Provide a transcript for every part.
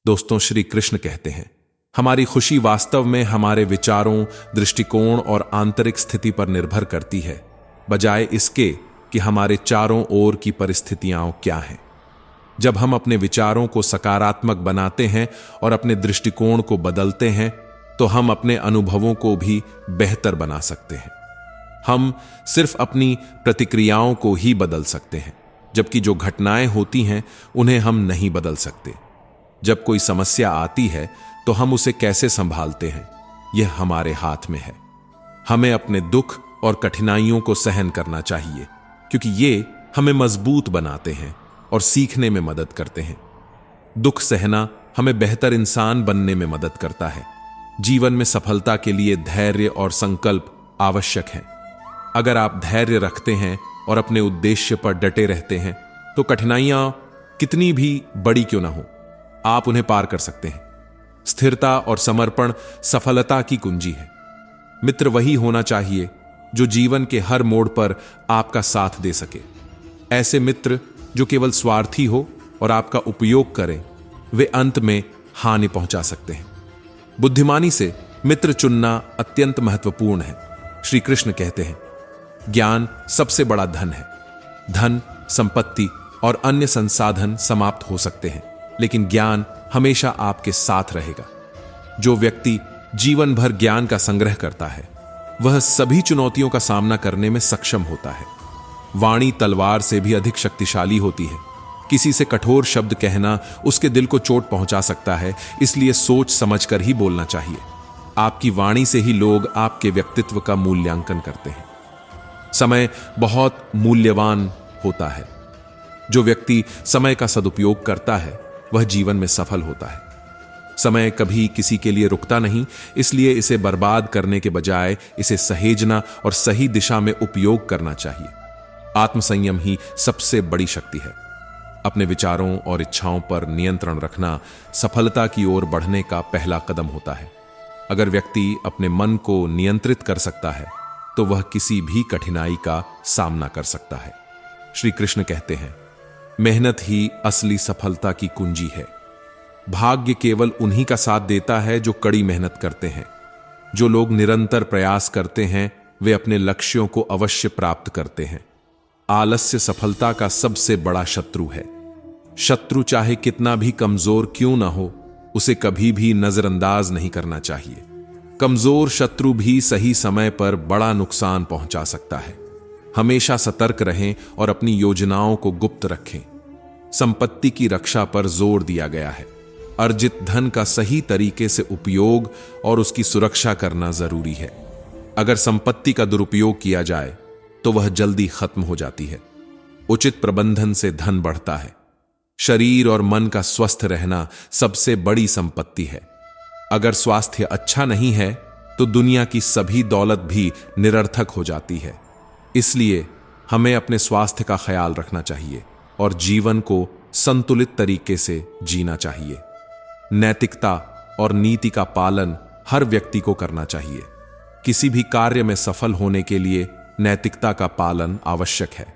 दोस्तों, श्री कृष्ण कहते हैं, हमारी खुशी वास्तव में हमारे विचारों, दृष्टिकोण और आंतरिक स्थिति पर निर्भर करती है, बजाय इसके कि हमारे चारों ओर की परिस्थितियां क्या हैं। जब हम अपने विचारों को सकारात्मक बनाते हैं और अपने दृष्टिकोण को बदलते हैं, तो हम अपने अनुभवों को भी बेहतर बना सकते हैं। हम सिर्फ अपनी प्रतिक्रियाओं को ही बदल सकते हैं, जबकि जो घटनाएं होती हैं उन्हें हम नहीं बदल सकते। जब कोई समस्या आती है तो हम उसे कैसे संभालते हैं, यह हमारे हाथ में है। हमें अपने दुख और कठिनाइयों को सहन करना चाहिए, क्योंकि ये हमें मजबूत बनाते हैं और सीखने में मदद करते हैं। दुख सहना हमें बेहतर इंसान बनने में मदद करता है। जीवन में सफलता के लिए धैर्य और संकल्प आवश्यक है। अगर आप धैर्य रखते हैं और अपने उद्देश्य पर डटे रहते हैं, तो कठिनाइयां कितनी भी बड़ी क्यों ना हो, आप उन्हें पार कर सकते हैं। स्थिरता और समर्पण सफलता की कुंजी है। मित्र वही होना चाहिए जो जीवन के हर मोड़ पर आपका साथ दे सके। ऐसे मित्र जो केवल स्वार्थी हो और आपका उपयोग करें, वे अंत में हानि पहुंचा सकते हैं। बुद्धिमानी से मित्र चुनना अत्यंत महत्वपूर्ण है। श्री कृष्ण कहते हैं, ज्ञान सबसे बड़ा धन है। धन, संपत्ति और अन्य संसाधन समाप्त हो सकते हैं, लेकिन ज्ञान हमेशा आपके साथ रहेगा। जो व्यक्ति जीवन भर ज्ञान का संग्रह करता है, वह सभी चुनौतियों का सामना करने में सक्षम होता है। वाणी तलवार से भी अधिक शक्तिशाली होती है। किसी से कठोर शब्द कहना उसके दिल को चोट पहुंचा सकता है, इसलिए सोच समझकर ही बोलना चाहिए। आपकी वाणी से ही लोग आपके व्यक्तित्व का मूल्यांकन करते हैं। समय बहुत मूल्यवान होता है। जो व्यक्ति समय का सदुपयोग करता है, वह जीवन में सफल होता है। समय कभी किसी के लिए रुकता नहीं, इसलिए इसे बर्बाद करने के बजाय इसे सहेजना और सही दिशा में उपयोग करना चाहिए। आत्मसंयम ही सबसे बड़ी शक्ति है। अपने विचारों और इच्छाओं पर नियंत्रण रखना सफलता की ओर बढ़ने का पहला कदम होता है। अगर व्यक्ति अपने मन को नियंत्रित कर सकता है, तो वह किसी भी कठिनाई का सामना कर सकता है। श्री कृष्ण कहते हैं, मेहनत ही असली सफलता की कुंजी है। भाग्य केवल उन्हीं का साथ देता है जो कड़ी मेहनत करते हैं। जो लोग निरंतर प्रयास करते हैं, वे अपने लक्ष्यों को अवश्य प्राप्त करते हैं। आलस्य सफलता का सबसे बड़ा शत्रु है। शत्रु चाहे कितना भी कमजोर क्यों ना हो, उसे कभी भी नजरअंदाज नहीं करना चाहिए। कमजोर शत्रु भी सही समय पर बड़ा नुकसान पहुंचा सकता है। हमेशा सतर्क रहें और अपनी योजनाओं को गुप्त रखें। संपत्ति की रक्षा पर जोर दिया गया है। अर्जित धन का सही तरीके से उपयोग और उसकी सुरक्षा करना जरूरी है। अगर संपत्ति का दुरुपयोग किया जाए तो वह जल्दी खत्म हो जाती है। उचित प्रबंधन से धन बढ़ता है। शरीर और मन का स्वस्थ रहना सबसे बड़ी संपत्ति है। अगर स्वास्थ्य अच्छा नहीं है तो दुनिया की सभी दौलत भी निरर्थक हो जाती है। इसलिए हमें अपने स्वास्थ्य का ख्याल रखना चाहिए और जीवन को संतुलित तरीके से जीना चाहिए। नैतिकता और नीति का पालन हर व्यक्ति को करना चाहिए। किसी भी कार्य में सफल होने के लिए नैतिकता का पालन आवश्यक है।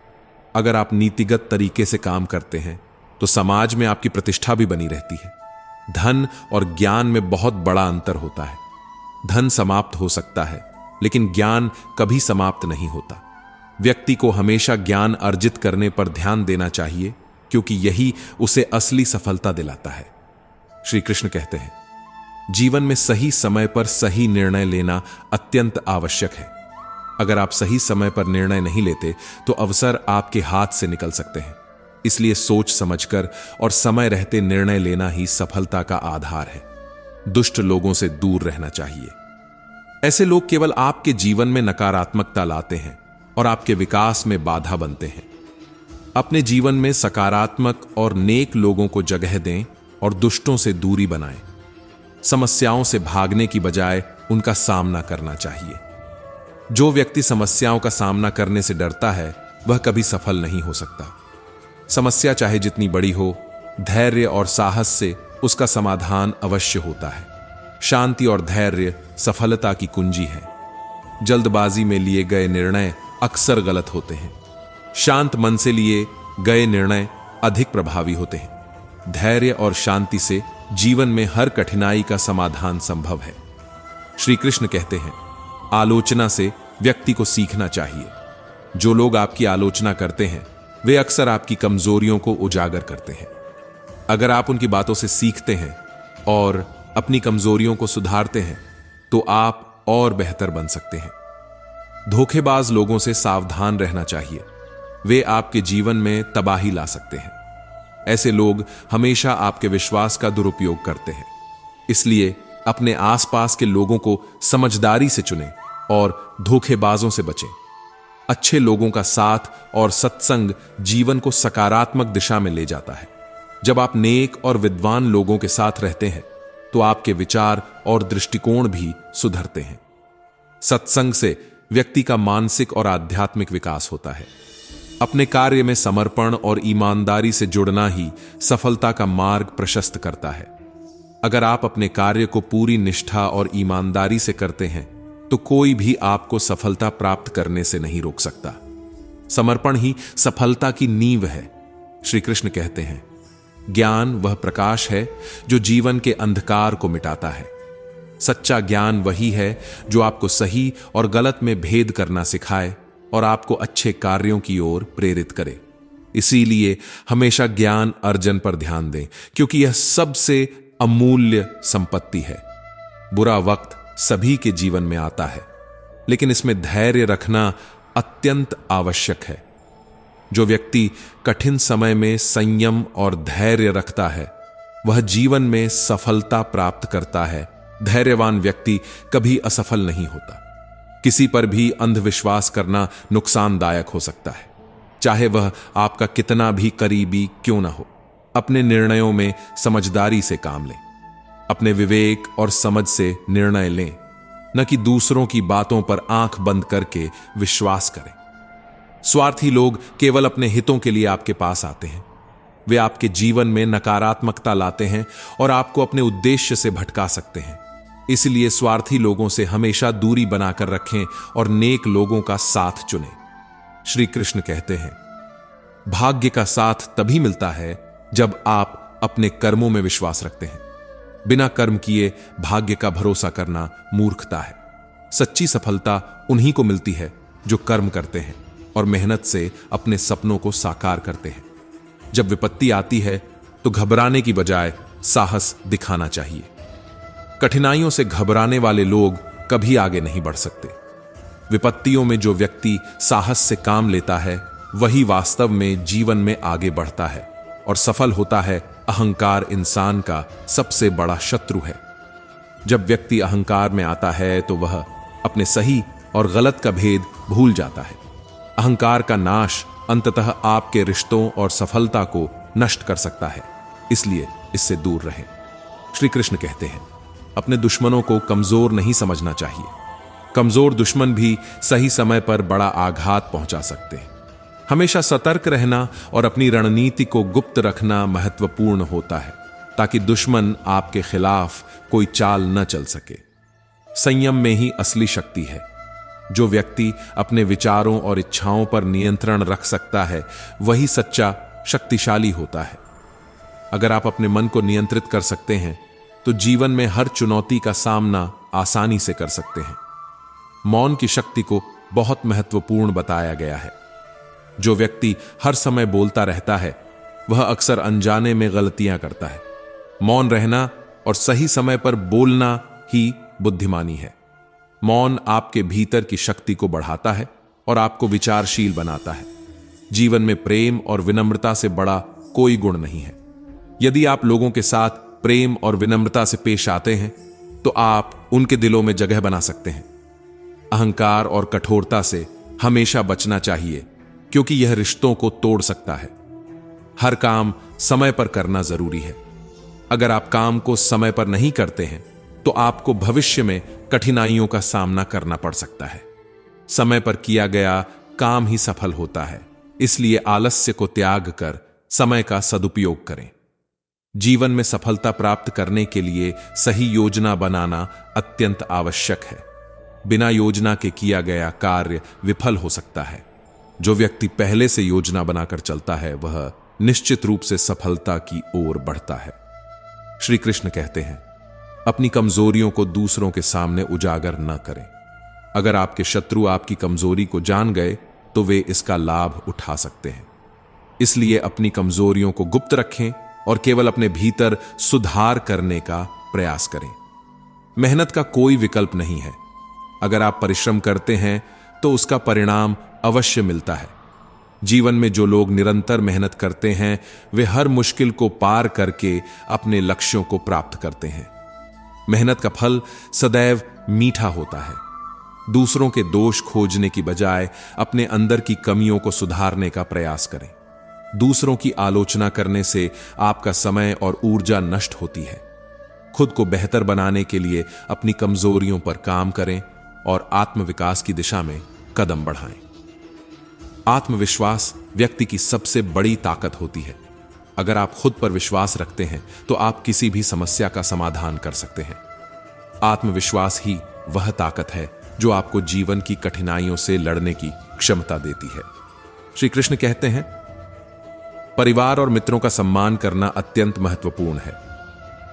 अगर आप नीतिगत तरीके से काम करते हैं, तो समाज में आपकी प्रतिष्ठा भी बनी रहती है। धन और ज्ञान में बहुत बड़ा अंतर होता है। धन समाप्त हो सकता है, लेकिन ज्ञान कभी समाप्त नहीं होता। व्यक्ति को हमेशा ज्ञान अर्जित करने पर ध्यान देना चाहिए, क्योंकि यही उसे असली सफलता दिलाता है। श्री कृष्ण कहते हैं, जीवन में सही समय पर सही निर्णय लेना अत्यंत आवश्यक है। अगर आप सही समय पर निर्णय नहीं लेते, तो अवसर आपके हाथ से निकल सकते हैं। इसलिए सोच समझकर और समय रहते निर्णय लेना ही सफलता का आधार है। दुष्ट लोगों से दूर रहना चाहिए। ऐसे लोग केवल आपके जीवन में नकारात्मकता लाते हैं और आपके विकास में बाधा बनते हैं। अपने जीवन में सकारात्मक और नेक लोगों को जगह दें और दुष्टों से दूरी बनाएं। समस्याओं से भागने की बजाय उनका सामना करना चाहिए। जो व्यक्ति समस्याओं का सामना करने से डरता है, वह कभी सफल नहीं हो सकता। समस्या चाहे जितनी बड़ी हो, धैर्य और साहस से उसका समाधान अवश्य होता है। शांति और धैर्य सफलता की कुंजी है। जल्दबाजी में लिए गए निर्णय अक्सर गलत होते हैं। शांत मन से लिए गए निर्णय अधिक प्रभावी होते हैं। धैर्य और शांति से जीवन में हर कठिनाई का समाधान संभव है। श्री कृष्ण कहते हैं, आलोचना से व्यक्ति को सीखना चाहिए। जो लोग आपकी आलोचना करते हैं वे अक्सर आपकी कमजोरियों को उजागर करते हैं। अगर आप उनकी बातों से सीखते हैं और अपनी कमजोरियों को सुधारते हैं तो आप और बेहतर बन सकते हैं। धोखेबाज लोगों से सावधान रहना चाहिए, वे आपके जीवन में तबाही ला सकते हैं। ऐसे लोग हमेशा आपके विश्वास का दुरुपयोग करते हैं, इसलिए अपने आसपास के लोगों को समझदारी से चुनें और धोखेबाजों से बचें। अच्छे लोगों का साथ और सत्संग जीवन को सकारात्मक दिशा में ले जाता है। जब आप नेक और विद्वान लोगों के साथ रहते हैं तो आपके विचार और दृष्टिकोण भी सुधरते हैं। सत्संग से व्यक्ति का मानसिक और आध्यात्मिक विकास होता है। अपने कार्य में समर्पण और ईमानदारी से जुड़ना ही सफलता का मार्ग प्रशस्त करता है। अगर आप अपने कार्य को पूरी निष्ठा और ईमानदारी से करते हैं तो कोई भी आपको सफलता प्राप्त करने से नहीं रोक सकता। समर्पण ही सफलता की नींव है। श्री कृष्ण कहते हैं, ज्ञान वह प्रकाश है जो जीवन के अंधकार को मिटाता है। सच्चा ज्ञान वही है जो आपको सही और गलत में भेद करना सिखाए और आपको अच्छे कार्यों की ओर प्रेरित करे। इसीलिए हमेशा ज्ञान अर्जन पर ध्यान दें, क्योंकि यह सबसे अमूल्य संपत्ति है। बुरा वक्त सभी के जीवन में आता है, लेकिन इसमें धैर्य रखना अत्यंत आवश्यक है। जो व्यक्ति कठिन समय में संयम और धैर्य रखता है वह जीवन में सफलता प्राप्त करता है। धैर्यवान व्यक्ति कभी असफल नहीं होता। किसी पर भी अंधविश्वास करना नुकसानदायक हो सकता है, चाहे वह आपका कितना भी करीबी क्यों ना हो। अपने निर्णयों में समझदारी से काम लें, अपने विवेक और समझ से निर्णय लें, न कि दूसरों की बातों पर आंख बंद करके विश्वास करें। स्वार्थी लोग केवल अपने हितों के लिए आपके पास आते हैं। वे आपके जीवन में नकारात्मकता लाते हैं और आपको अपने उद्देश्य से भटका सकते हैं। इसलिए स्वार्थी लोगों से हमेशा दूरी बनाकर रखें और नेक लोगों का साथ चुनें। श्री कृष्ण कहते हैं, भाग्य का साथ तभी मिलता है जब आप अपने कर्मों में विश्वास रखते हैं। बिना कर्म किए भाग्य का भरोसा करना मूर्खता है। सच्ची सफलता उन्हीं को मिलती है जो कर्म करते हैं और मेहनत से अपने सपनों को साकार करते हैं। जब विपत्ति आती है तो घबराने की बजाय साहस दिखाना चाहिए। कठिनाइयों से घबराने वाले लोग कभी आगे नहीं बढ़ सकते। विपत्तियों में जो व्यक्ति साहस से काम लेता है वही वास्तव में जीवन में आगे बढ़ता है और सफल होता है। अहंकार इंसान का सबसे बड़ा शत्रु है। जब व्यक्ति अहंकार में आता है तो वह अपने सही और गलत का भेद भूल जाता है। अहंकार का नाश अंततः आपके रिश्तों और सफलता को नष्ट कर सकता है, इसलिए इससे दूर रहें। श्री कृष्ण कहते हैं, अपने दुश्मनों को कमजोर नहीं समझना चाहिए। कमजोर दुश्मन भी सही समय पर बड़ा आघात पहुंचा सकते हैं। हमेशा सतर्क रहना और अपनी रणनीति को गुप्त रखना महत्वपूर्ण होता है, ताकि दुश्मन आपके खिलाफ कोई चाल न चल सके। संयम में ही असली शक्ति है। जो व्यक्ति अपने विचारों और इच्छाओं पर नियंत्रण रख सकता है वही सच्चा शक्तिशाली होता है। अगर आप अपने मन को नियंत्रित कर सकते हैं तो जीवन में हर चुनौती का सामना आसानी से कर सकते हैं। मौन की शक्ति को बहुत महत्वपूर्ण बताया गया है। जो व्यक्ति हर समय बोलता रहता है वह अक्सर अनजाने में गलतियां करता है। मौन रहना और सही समय पर बोलना ही बुद्धिमानी है। मौन आपके भीतर की शक्ति को बढ़ाता है और आपको विचारशील बनाता है। जीवन में प्रेम और विनम्रता से बड़ा कोई गुण नहीं है। यदि आप लोगों के साथ प्रेम और विनम्रता से पेश आते हैं तो आप उनके दिलों में जगह बना सकते हैं। अहंकार और कठोरता से हमेशा बचना चाहिए, क्योंकि यह रिश्तों को तोड़ सकता है। हर काम समय पर करना जरूरी है। अगर आप काम को समय पर नहीं करते हैं तो आपको भविष्य में कठिनाइयों का सामना करना पड़ सकता है। समय पर किया गया काम ही सफल होता है, इसलिए आलस्य को त्याग कर समय का सदुपयोग करें। जीवन में सफलता प्राप्त करने के लिए सही योजना बनाना अत्यंत आवश्यक है। बिना योजना के किया गया कार्य विफल हो सकता है। जो व्यक्ति पहले से योजना बनाकर चलता है वह निश्चित रूप से सफलता की ओर बढ़ता है। श्री कृष्ण कहते हैं, अपनी कमजोरियों को दूसरों के सामने उजागर न करें। अगर आपके शत्रु आपकी कमजोरी को जान गए तो वे इसका लाभ उठा सकते हैं। इसलिए अपनी कमजोरियों को गुप्त रखें और केवल अपने भीतर सुधार करने का प्रयास करें। मेहनत का कोई विकल्प नहीं है। अगर आप परिश्रम करते हैं तो उसका परिणाम अवश्य मिलता है। जीवन में जो लोग निरंतर मेहनत करते हैं वे हर मुश्किल को पार करके अपने लक्ष्यों को प्राप्त करते हैं। मेहनत का फल सदैव मीठा होता है। दूसरों के दोष खोजने की बजाय अपने अंदर की कमियों को सुधारने का प्रयास करें। दूसरों की आलोचना करने से आपका समय और ऊर्जा नष्ट होती है। खुद को बेहतर बनाने के लिए अपनी कमजोरियों पर काम करें और आत्मविकास की दिशा में कदम बढ़ाएं। आत्मविश्वास व्यक्ति की सबसे बड़ी ताकत होती है। अगर आप खुद पर विश्वास रखते हैं तो आप किसी भी समस्या का समाधान कर सकते हैं। आत्मविश्वास ही वह ताकत है जो आपको जीवन की कठिनाइयों से लड़ने की क्षमता देती है। श्री कृष्ण कहते हैं, परिवार और मित्रों का सम्मान करना अत्यंत महत्वपूर्ण है।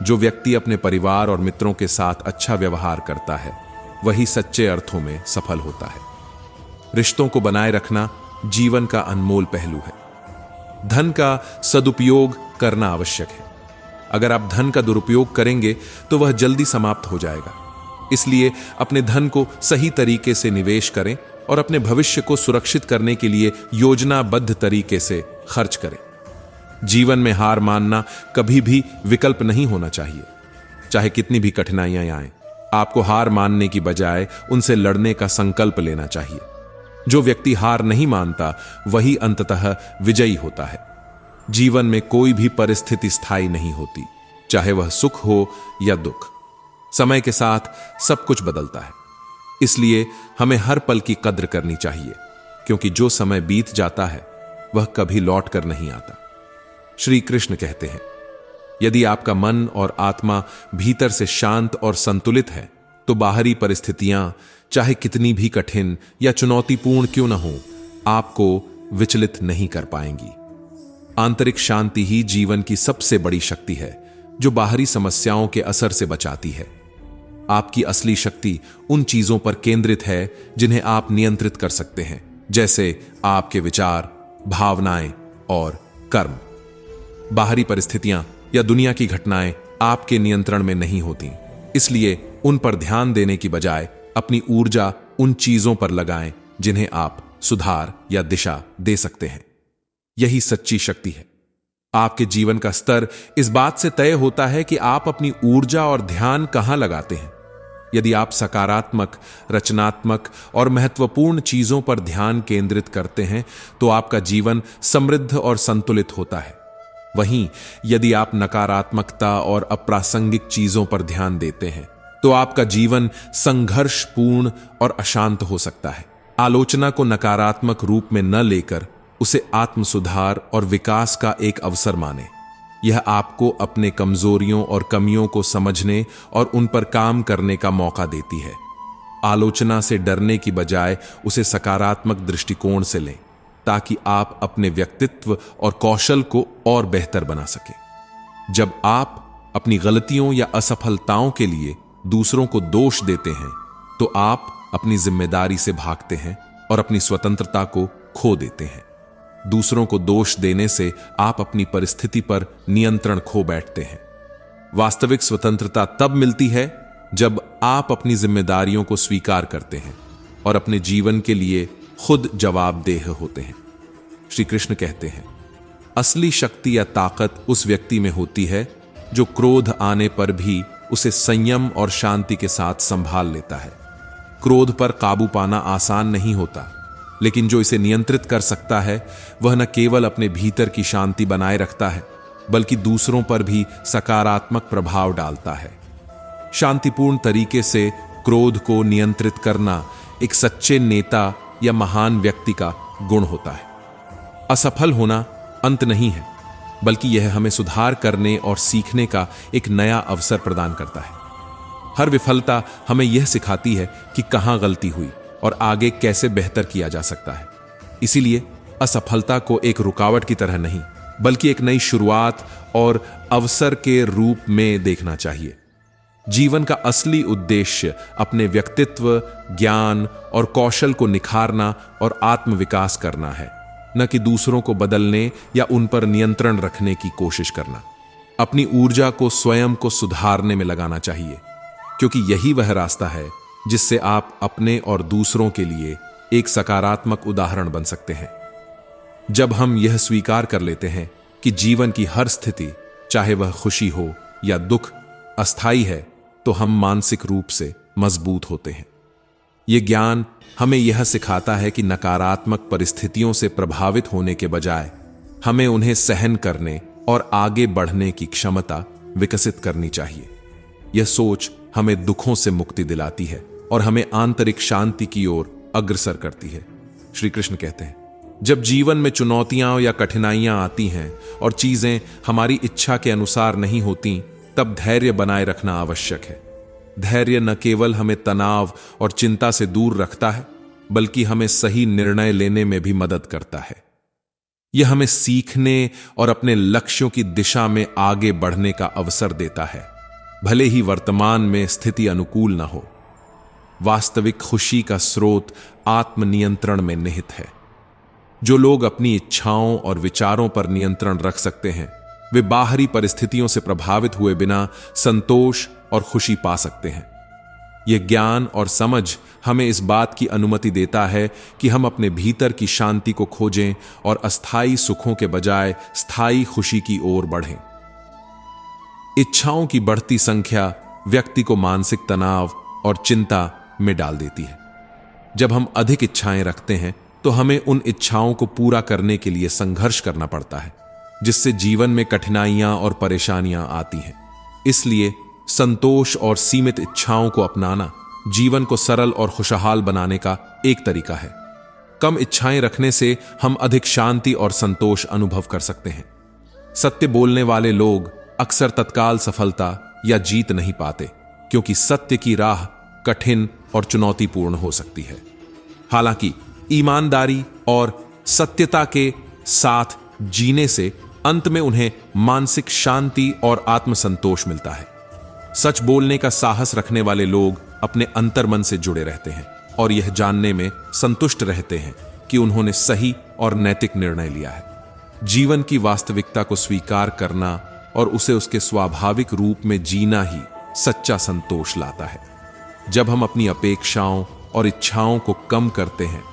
जो व्यक्ति अपने परिवार और मित्रों के साथ अच्छा व्यवहार करता है वही सच्चे अर्थों में सफल होता है। रिश्तों को बनाए रखना जीवन का अनमोल पहलू है। धन का सदुपयोग करना आवश्यक है। अगर आप धन का दुरुपयोग करेंगे तो वह जल्दी समाप्त हो जाएगा। इसलिए अपने धन को सही तरीके से निवेश करें और अपने भविष्य को सुरक्षित करने के लिए योजनाबद्ध तरीके से खर्च करें। जीवन में हार मानना कभी भी विकल्प नहीं होना चाहिए। चाहे कितनी भी कठिनाइयां आएं, आपको हार मानने की बजाय उनसे लड़ने का संकल्प लेना चाहिए। जो व्यक्ति हार नहीं मानता वही अंततः विजयी होता है। जीवन में कोई भी परिस्थिति स्थायी नहीं होती, चाहे वह सुख हो या दुख। समय के साथ सब कुछ बदलता है। इसलिए हमें हर पल की कद्र करनी चाहिए, क्योंकि जो समय बीत जाता है वह कभी लौट कर नहीं आता। श्री कृष्ण कहते हैं, यदि आपका मन और आत्मा भीतर से शांत और संतुलित है तो बाहरी परिस्थितियां चाहे कितनी भी कठिन या चुनौतीपूर्ण क्यों न हो, आपको विचलित नहीं कर पाएंगी। आंतरिक शांति ही जीवन की सबसे बड़ी शक्ति है जो बाहरी समस्याओं के असर से बचाती है। आपकी असली शक्ति उन चीजों पर केंद्रित है जिन्हें आप नियंत्रित कर सकते हैं, जैसे आपके विचार, भावनाएं और कर्म। बाहरी परिस्थितियां या दुनिया की घटनाएं आपके नियंत्रण में नहीं होती, इसलिए उन पर ध्यान देने की बजाय अपनी ऊर्जा उन चीजों पर लगाएं जिन्हें आप सुधार या दिशा दे सकते हैं। यही सच्ची शक्ति है। आपके जीवन का स्तर इस बात से तय होता है कि आप अपनी ऊर्जा और ध्यान कहां लगाते हैं। यदि आप सकारात्मक, रचनात्मक और महत्वपूर्ण चीजों पर ध्यान केंद्रित करते हैं तो आपका जीवन समृद्ध और संतुलित होता है। वहीं यदि आप नकारात्मकता और अप्रासंगिक चीजों पर ध्यान देते हैं तो आपका जीवन संघर्षपूर्ण और अशांत हो सकता है। आलोचना को नकारात्मक रूप में न लेकर उसे आत्म सुधार और विकास का एक अवसर माने। यह आपको अपने कमजोरियों और कमियों को समझने और उन पर काम करने का मौका देती है। आलोचना से डरने की बजाय उसे सकारात्मक दृष्टिकोण से लें, ताकि आप अपने व्यक्तित्व और कौशल को और बेहतर बना सकें। जब आप अपनी गलतियों या असफलताओं के लिए दूसरों को दोष देते हैं तो आप अपनी जिम्मेदारी से भागते हैं और अपनी स्वतंत्रता को खो देते हैं। दूसरों को दोष देने से आप अपनी परिस्थिति पर नियंत्रण खो बैठते हैं। वास्तविक स्वतंत्रता तब मिलती है जब आप अपनी जिम्मेदारियों को स्वीकार करते हैं और अपने जीवन के लिए खुद जवाबदेह होते हैं। श्री कृष्ण कहते हैं, असली शक्ति या ताकत उस व्यक्ति में होती है जो क्रोध आने पर भी उसे संयम और शांति के साथ संभाल लेता है। क्रोध पर काबू पाना आसान नहीं होता, लेकिन जो इसे नियंत्रित कर सकता है वह न केवल अपने भीतर की शांति बनाए रखता है बल्कि दूसरों पर भी सकारात्मक प्रभाव डालता है। शांतिपूर्ण तरीके से क्रोध को नियंत्रित करना एक सच्चे नेता या महान व्यक्ति का गुण होता है। असफल होना अंत नहीं है, बल्कि यह हमें सुधार करने और सीखने का एक नया अवसर प्रदान करता है। हर विफलता हमें यह सिखाती है कि कहां गलती हुई और आगे कैसे बेहतर किया जा सकता है। इसीलिए असफलता को एक रुकावट की तरह नहीं बल्कि एक नई शुरुआत और अवसर के रूप में देखना चाहिए। जीवन का असली उद्देश्य अपने व्यक्तित्व, ज्ञान और कौशल को निखारना और आत्मविकास करना है, न कि दूसरों को बदलने या उन पर नियंत्रण रखने की कोशिश करना। अपनी ऊर्जा को स्वयं को सुधारने में लगाना चाहिए, क्योंकि यही वह रास्ता है जिससे आप अपने और दूसरों के लिए एक सकारात्मक उदाहरण बन सकते हैं। जब हम यह स्वीकार कर लेते हैं कि जीवन की हर स्थिति, चाहे वह खुशी हो या दुख, अस्थायी है, तो हम मानसिक रूप से मजबूत होते हैं। यह ज्ञान हमें यह सिखाता है कि नकारात्मक परिस्थितियों से प्रभावित होने के बजाय हमें उन्हें सहन करने और आगे बढ़ने की क्षमता विकसित करनी चाहिए। यह सोच हमें दुखों से मुक्ति दिलाती है और हमें आंतरिक शांति की ओर अग्रसर करती है। श्री कृष्ण कहते हैं, जब जीवन में चुनौतियां या कठिनाइयां आती हैं और चीजें हमारी इच्छा के अनुसार नहीं होती, तब धैर्य बनाए रखना आवश्यक है। धैर्य न केवल हमें तनाव और चिंता से दूर रखता है, बल्कि हमें सही निर्णय लेने में भी मदद करता है। यह हमें सीखने और अपने लक्ष्यों की दिशा में आगे बढ़ने का अवसर देता है, भले ही वर्तमान में स्थिति अनुकूल न हो। वास्तविक खुशी का स्रोत आत्मनियंत्रण में निहित है। जो लोग अपनी इच्छाओं और विचारों पर नियंत्रण रख सकते हैं, वे बाहरी परिस्थितियों से प्रभावित हुए बिना संतोष और खुशी पा सकते हैं। यह ज्ञान और समझ हमें इस बात की अनुमति देता है कि हम अपने भीतर की शांति को खोजें और अस्थायी सुखों के बजाय स्थायी खुशी की ओर बढ़ें। इच्छाओं की बढ़ती संख्या व्यक्ति को मानसिक तनाव और चिंता में डाल देती है। जब हम अधिक इच्छाएं रखते हैं, तो हमें उन इच्छाओं को पूरा करने के लिए संघर्ष करना पड़ता है, जिससे जीवन में कठिनाइयां और परेशानियां आती हैं। इसलिए संतोष और सीमित इच्छाओं को अपनाना जीवन को सरल और खुशहाल बनाने का एक तरीका है। कम इच्छाएं रखने से हम अधिक शांति और संतोष अनुभव कर सकते हैं। सत्य बोलने वाले लोग अक्सर तत्काल सफलता या जीत नहीं पाते, क्योंकि सत्य की राह कठिन और चुनौतीपूर्ण हो सकती है। हालांकि ईमानदारी और सत्यता के साथ जीने से अंत में उन्हें मानसिक शांति और आत्मसंतोष मिलता है। सच बोलने का साहस रखने वाले लोग अपने अंतर्मन से जुड़े रहते हैं और यह जानने में संतुष्ट रहते हैं कि उन्होंने सही और नैतिक निर्णय लिया है। जीवन की वास्तविकता को स्वीकार करना और उसे उसके स्वाभाविक रूप में जीना ही सच्चा संतोष लाता है। जब हम अपनी अपेक्षाओं और इच्छाओं को कम करते हैं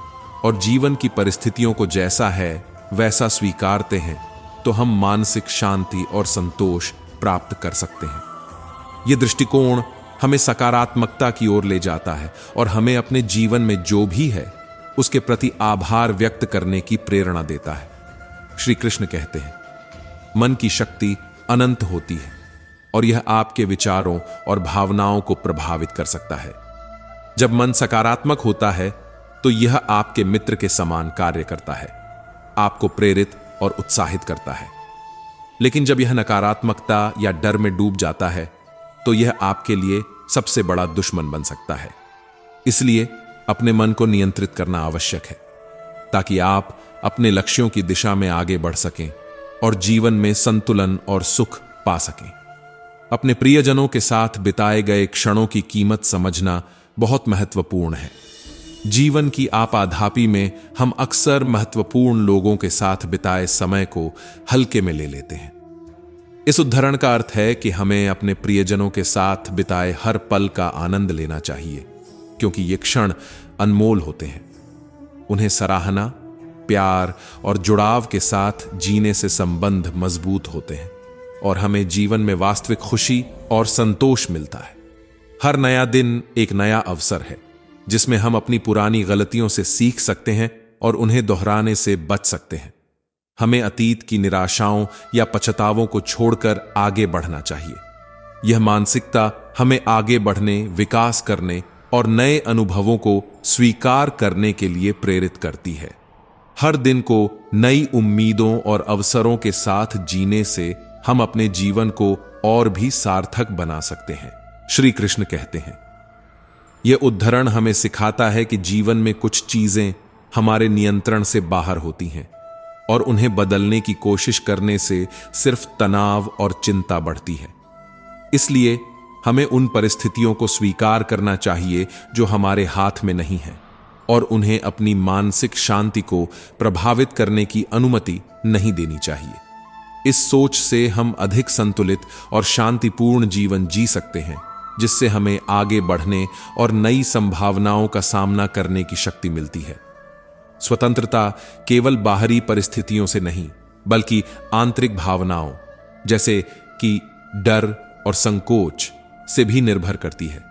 और जीवन की परिस्थितियों को जैसा है वैसा स्वीकारते हैं, तो हम मानसिक शांति और संतोष प्राप्त कर सकते हैं। यह दृष्टिकोण हमें सकारात्मकता की ओर ले जाता है और हमें अपने जीवन में जो भी है उसके प्रति आभार व्यक्त करने की प्रेरणा देता है। श्री कृष्ण कहते हैं, मन की शक्ति अनंत होती है और यह आपके विचारों और भावनाओं को प्रभावित कर सकता है। जब मन सकारात्मक होता है, तो यह आपके मित्र के समान कार्य करता है, आपको प्रेरित और उत्साहित करता है। लेकिन जब यह नकारात्मकता या डर में डूब जाता है, तो यह आपके लिए सबसे बड़ा दुश्मन बन सकता है। इसलिए अपने मन को नियंत्रित करना आवश्यक है, ताकि आप अपने लक्ष्यों की दिशा में आगे बढ़ सकें और जीवन में संतुलन और सुख पा सकें। अपने प्रियजनों के साथ बिताए गए क्षणों की कीमत समझना बहुत महत्वपूर्ण है। जीवन की आपाधापी में हम अक्सर महत्वपूर्ण लोगों के साथ बिताए समय को हल्के में ले लेते हैं। इस उद्धरण का अर्थ है कि हमें अपने प्रियजनों के साथ बिताए हर पल का आनंद लेना चाहिए, क्योंकि ये क्षण अनमोल होते हैं। उन्हें सराहना, प्यार और जुड़ाव के साथ जीने से संबंध मजबूत होते हैं और हमें जीवन में वास्तविक खुशी और संतोष मिलता है। हर नया दिन एक नया अवसर है, जिसमें हम अपनी पुरानी गलतियों से सीख सकते हैं और उन्हें दोहराने से बच सकते हैं। हमें अतीत की निराशाओं या पछतावों को छोड़कर आगे बढ़ना चाहिए। यह मानसिकता हमें आगे बढ़ने, विकास करने और नए अनुभवों को स्वीकार करने के लिए प्रेरित करती है। हर दिन को नई उम्मीदों और अवसरों के साथ जीने से हम अपने जीवन को और भी सार्थक बना सकते हैं। श्री कृष्ण कहते हैं, यह उद्धरण हमें सिखाता है कि जीवन में कुछ चीजें हमारे नियंत्रण से बाहर होती हैं, और उन्हें बदलने की कोशिश करने से सिर्फ तनाव और चिंता बढ़ती है। इसलिए हमें उन परिस्थितियों को स्वीकार करना चाहिए जो हमारे हाथ में नहीं है, और उन्हें अपनी मानसिक शांति को प्रभावित करने की अनुमति नहीं देनी चाहिए। इस सोच से हम अधिक संतुलित और शांतिपूर्ण जीवन जी सकते हैं, जिससे हमें आगे बढ़ने और नई संभावनाओं का सामना करने की शक्ति मिलती है। स्वतंत्रता केवल बाहरी परिस्थितियों से नहीं, बल्कि आंतरिक भावनाओं जैसे कि डर और संकोच से भी निर्भर करती है।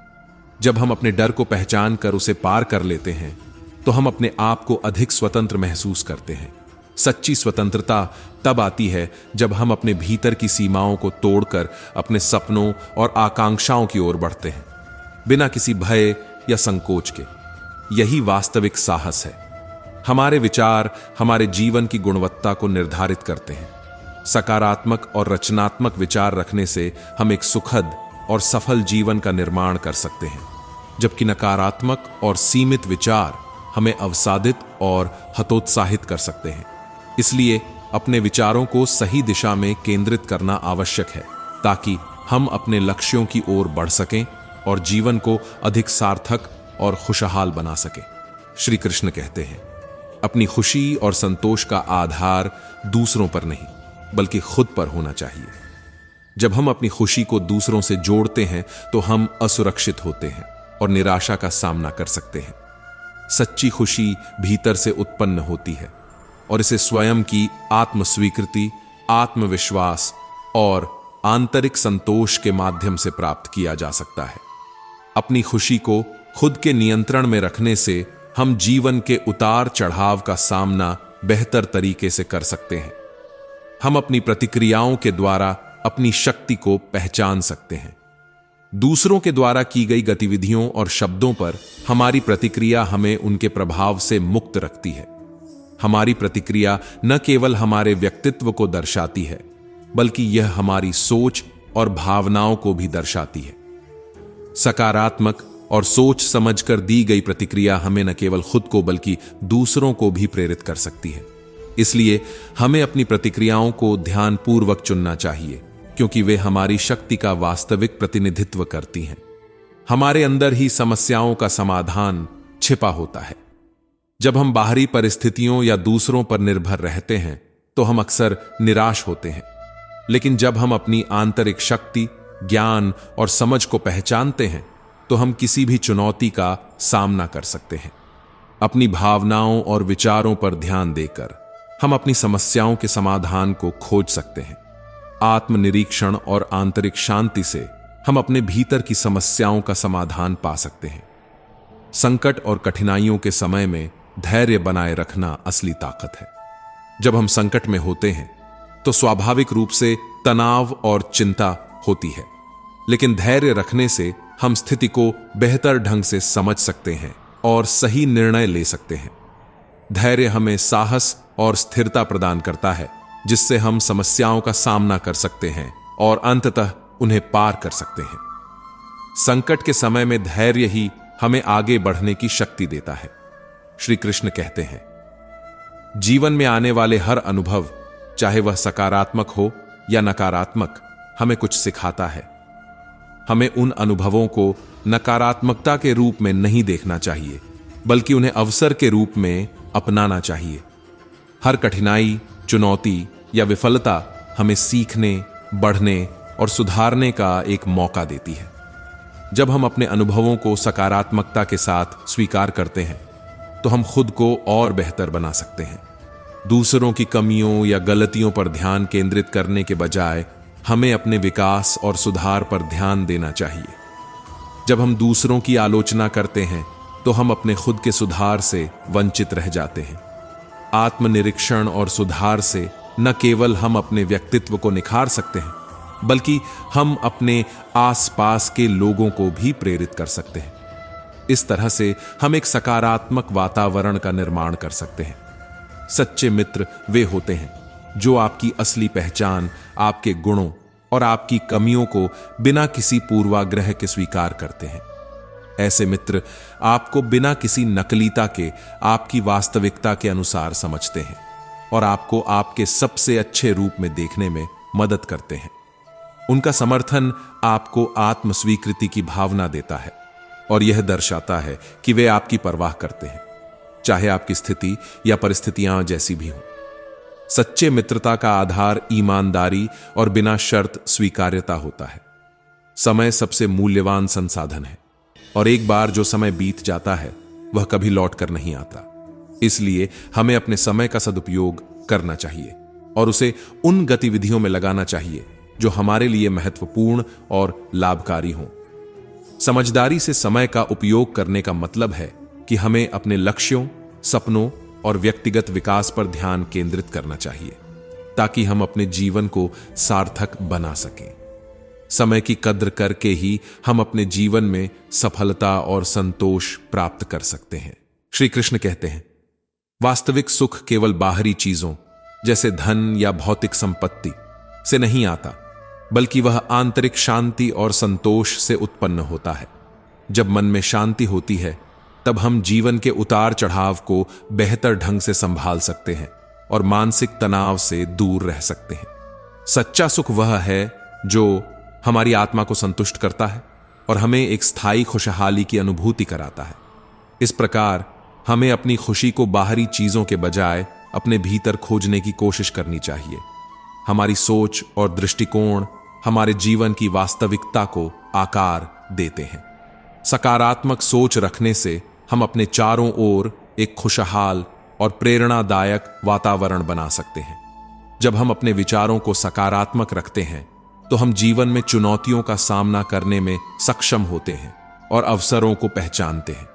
जब हम अपने डर को पहचान कर उसे पार कर लेते हैं, तो हम अपने आप को अधिक स्वतंत्र महसूस करते हैं। सच्ची स्वतंत्रता तब आती है जब हम अपने भीतर की सीमाओं को तोड़कर अपने सपनों और आकांक्षाओं की ओर बढ़ते हैं, बिना किसी भय या संकोच के। यही वास्तविक साहस है। हमारे विचार हमारे जीवन की गुणवत्ता को निर्धारित करते हैं। सकारात्मक और रचनात्मक विचार रखने से हम एक सुखद और सफल जीवन का निर्माण कर सकते हैं, जबकि नकारात्मक और सीमित विचार हमें अवसादित और हतोत्साहित कर सकते हैं। इसलिए अपने विचारों को सही दिशा में केंद्रित करना आवश्यक है, ताकि हम अपने लक्ष्यों की ओर बढ़ सकें और जीवन को अधिक सार्थक और खुशहाल बना सकें। श्री कृष्ण कहते हैं, अपनी खुशी और संतोष का आधार दूसरों पर नहीं, बल्कि खुद पर होना चाहिए। जब हम अपनी खुशी को दूसरों से जोड़ते हैं, तो हम असुरक्षित होते हैं और निराशा का सामना कर सकते हैं। सच्ची खुशी भीतर से उत्पन्न होती है, और इसे स्वयं की आत्मस्वीकृति, आत्मविश्वास और आंतरिक संतोष के माध्यम से प्राप्त किया जा सकता है। अपनी खुशी को खुद के नियंत्रण में रखने से हम जीवन के उतार चढ़ाव का सामना बेहतर तरीके से कर सकते हैं। हम अपनी प्रतिक्रियाओं के द्वारा अपनी शक्ति को पहचान सकते हैं। दूसरों के द्वारा की गई गतिविधियों और शब्दों पर हमारी प्रतिक्रिया हमें उनके प्रभाव से मुक्त रखती है। हमारी प्रतिक्रिया न केवल हमारे व्यक्तित्व को दर्शाती है, बल्कि यह हमारी सोच और भावनाओं को भी दर्शाती है। सकारात्मक और सोच समझकर दी गई प्रतिक्रिया हमें न केवल खुद को बल्कि दूसरों को भी प्रेरित कर सकती है। इसलिए हमें अपनी प्रतिक्रियाओं को ध्यानपूर्वक चुनना चाहिए, क्योंकि वे हमारी शक्ति का वास्तविक प्रतिनिधित्व करती हैं। हमारे अंदर ही समस्याओं का समाधान छिपा होता है। जब हम बाहरी परिस्थितियों या दूसरों पर निर्भर रहते हैं, तो हम अक्सर निराश होते हैं। लेकिन जब हम अपनी आंतरिक शक्ति, ज्ञान और समझ को पहचानते हैं, तो हम किसी भी चुनौती का सामना कर सकते हैं। अपनी भावनाओं और विचारों पर ध्यान देकर हम अपनी समस्याओं के समाधान को खोज सकते हैं। आत्मनिरीक्षण और आंतरिक शांति से हम अपने भीतर की समस्याओं का समाधान पा सकते हैं। संकट और कठिनाइयों के समय में धैर्य बनाए रखना असली ताकत है। जब हम संकट में होते हैं, तो स्वाभाविक रूप से तनाव और चिंता होती है, लेकिन धैर्य रखने से हम स्थिति को बेहतर ढंग से समझ सकते हैं और सही निर्णय ले सकते हैं। धैर्य हमें साहस और स्थिरता प्रदान करता है, जिससे हम समस्याओं का सामना कर सकते हैं और अंततः उन्हें पार कर सकते हैं। संकट के समय में धैर्य ही हमें आगे बढ़ने की शक्ति देता है। श्री कृष्ण कहते हैं, जीवन में आने वाले हर अनुभव, चाहे वह सकारात्मक हो या नकारात्मक, हमें कुछ सिखाता है। हमें उन अनुभवों को नकारात्मकता के रूप में नहीं देखना चाहिए, बल्कि उन्हें अवसर के रूप में अपनाना चाहिए। हर कठिनाई, चुनौती या विफलता हमें सीखने, बढ़ने और सुधारने का एक मौका देती है। जब हम अपने अनुभवों को सकारात्मकता के साथ स्वीकार करते हैं, तो हम खुद को और बेहतर बना सकते हैं। दूसरों की कमियों या गलतियों पर ध्यान केंद्रित करने के बजाय हमें अपने विकास और सुधार पर ध्यान देना चाहिए। जब हम दूसरों की आलोचना करते हैं, तो हम अपने खुद के सुधार से वंचित रह जाते हैं। आत्मनिरीक्षण और सुधार से न केवल हम अपने व्यक्तित्व को निखार सकते हैं, बल्कि हम अपने आसपास के लोगों को भी प्रेरित कर सकते हैं। इस तरह से हम एक सकारात्मक वातावरण का निर्माण कर सकते हैं। सच्चे मित्र वे होते हैं जो आपकी असली पहचान, आपके गुणों और आपकी कमियों को बिना किसी पूर्वाग्रह के स्वीकार करते हैं। ऐसे मित्र आपको बिना किसी नकलीता के आपकी वास्तविकता के अनुसार समझते हैं। और आपको आपके सबसे अच्छे रूप में देखने में मदद करते हैं। उनका समर्थन आपको आत्म स्वीकृति की भावना देता है और यह दर्शाता है कि वे आपकी परवाह करते हैं, चाहे आपकी स्थिति या परिस्थितियां जैसी भी हों। सच्चे मित्रता का आधार ईमानदारी और बिना शर्त स्वीकार्यता होता है। समय सबसे मूल्यवान संसाधन है और एक बार जो समय बीत जाता है वह कभी लौट कर नहीं आता। इसलिए हमें अपने समय का सदुपयोग करना चाहिए और उसे उन गतिविधियों में लगाना चाहिए जो हमारे लिए महत्वपूर्ण और लाभकारी हों। समझदारी से समय का उपयोग करने का मतलब है कि हमें अपने लक्ष्यों, सपनों और व्यक्तिगत विकास पर ध्यान केंद्रित करना चाहिए ताकि हम अपने जीवन को सार्थक बना सकें। समय की कद्र करके ही हम अपने जीवन में सफलता और संतोष प्राप्त कर सकते हैं। श्री कृष्ण कहते हैं, वास्तविक सुख केवल बाहरी चीजों जैसे धन या भौतिक संपत्ति से नहीं आता, बल्कि वह आंतरिक शांति और संतोष से उत्पन्न होता है। जब मन में शांति होती है तब हम जीवन के उतार चढ़ाव को बेहतर ढंग से संभाल सकते हैं और मानसिक तनाव से दूर रह सकते हैं। सच्चा सुख वह है जो हमारी आत्मा को संतुष्ट करता है और हमें एक स्थायी खुशहाली की अनुभूति कराता है। इस प्रकार हमें अपनी खुशी को बाहरी चीजों के बजाय अपने भीतर खोजने की कोशिश करनी चाहिए। हमारी सोच और दृष्टिकोण हमारे जीवन की वास्तविकता को आकार देते हैं। सकारात्मक सोच रखने से हम अपने चारों ओर एक खुशहाल और प्रेरणादायक वातावरण बना सकते हैं। जब हम अपने विचारों को सकारात्मक रखते हैं तो हम जीवन में चुनौतियों का सामना करने में सक्षम होते हैं और अवसरों को पहचानते हैं।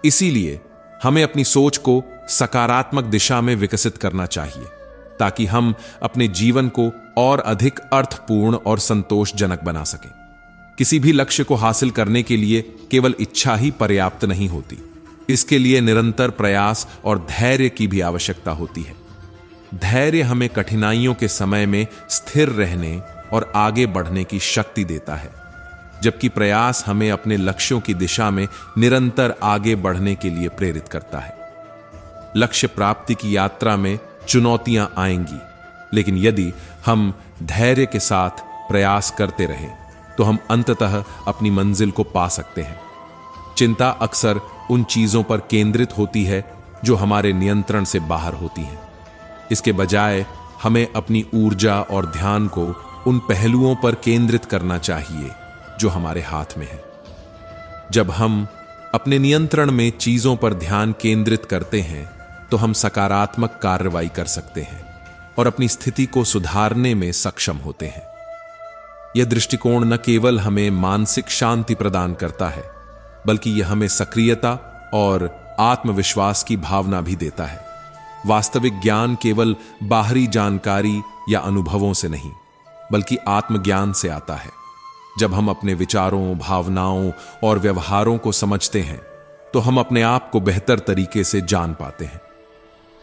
इसीलिए हमें अपनी सोच को सकारात्मक दिशा में विकसित करना चाहिए ताकि हम अपने जीवन को और अधिक अर्थपूर्ण और संतोषजनक बना सकें। किसी भी लक्ष्य को हासिल करने के लिए केवल इच्छा ही पर्याप्त नहीं होती। इसके लिए निरंतर प्रयास और धैर्य की भी आवश्यकता होती है। धैर्य हमें कठिनाइयों के समय में स्थिर रहने और आगे बढ़ने की शक्ति देता है, जबकि प्रयास हमें अपने लक्ष्यों की दिशा में निरंतर आगे बढ़ने के लिए प्रेरित करता है। लक्ष्य प्राप्ति की यात्रा में चुनौतियां आएंगी, लेकिन यदि हम धैर्य के साथ प्रयास करते रहें तो हम अंततः अपनी मंजिल को पा सकते हैं। चिंता अक्सर उन चीजों पर केंद्रित होती है जो हमारे नियंत्रण से बाहर होती हैं। इसके बजाय हमें अपनी ऊर्जा और ध्यान को उन पहलुओं पर केंद्रित करना चाहिए जो हमारे हाथ में है। जब हम अपने नियंत्रण में चीजों पर ध्यान केंद्रित करते हैं तो हम सकारात्मक कार्रवाई कर सकते हैं और अपनी स्थिति को सुधारने में सक्षम होते हैं। यह दृष्टिकोण न केवल हमें मानसिक शांति प्रदान करता है, बल्कि यह हमें सक्रियता और आत्मविश्वास की भावना भी देता है। वास्तविक ज्ञान केवल बाहरी जानकारी या अनुभवों से नहीं, बल्कि आत्मज्ञान से आता है। जब हम अपने विचारों, भावनाओं और व्यवहारों को समझते हैं तो हम अपने आप को बेहतर तरीके से जान पाते हैं।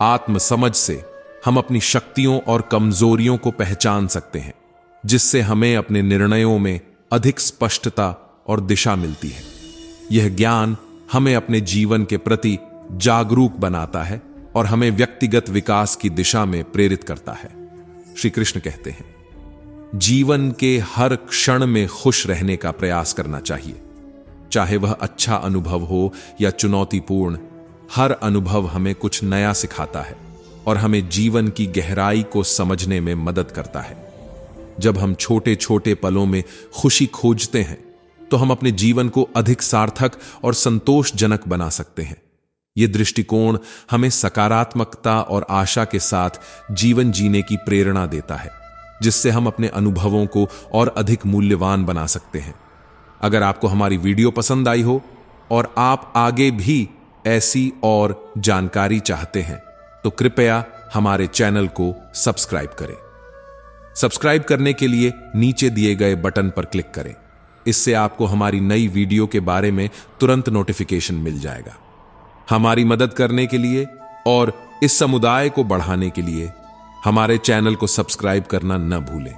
आत्मसमझ से हम अपनी शक्तियों और कमजोरियों को पहचान सकते हैं, जिससे हमें अपने निर्णयों में अधिक स्पष्टता और दिशा मिलती है। यह ज्ञान हमें अपने जीवन के प्रति जागरूक बनाता है और हमें व्यक्तिगत विकास की दिशा में प्रेरित करता है। श्री कृष्ण कहते हैं, जीवन के हर क्षण में खुश रहने का प्रयास करना चाहिए। चाहे वह अच्छा अनुभव हो या चुनौतीपूर्ण, हर अनुभव हमें कुछ नया सिखाता है और हमें जीवन की गहराई को समझने में मदद करता है। जब हम छोटे छोटे पलों में खुशी खोजते हैं तो हम अपने जीवन को अधिक सार्थक और संतोषजनक बना सकते हैं। यह दृष्टिकोण हमें सकारात्मकता और आशा के साथ जीवन जीने की प्रेरणा देता है, जिससे हम अपने अनुभवों को और अधिक मूल्यवान बना सकते हैं। अगर आपको हमारी वीडियो पसंद आई हो और आप आगे भी ऐसी और जानकारी चाहते हैं तो कृपया हमारे चैनल को सब्सक्राइब करें। सब्सक्राइब करने के लिए नीचे दिए गए बटन पर क्लिक करें। इससे आपको हमारी नई वीडियो के बारे में तुरंत नोटिफिकेशन मिल जाएगा। हमारी मदद करने के लिए और इस समुदाय को बढ़ाने के लिए हमारे चैनल को सब्सक्राइब करना न भूलें।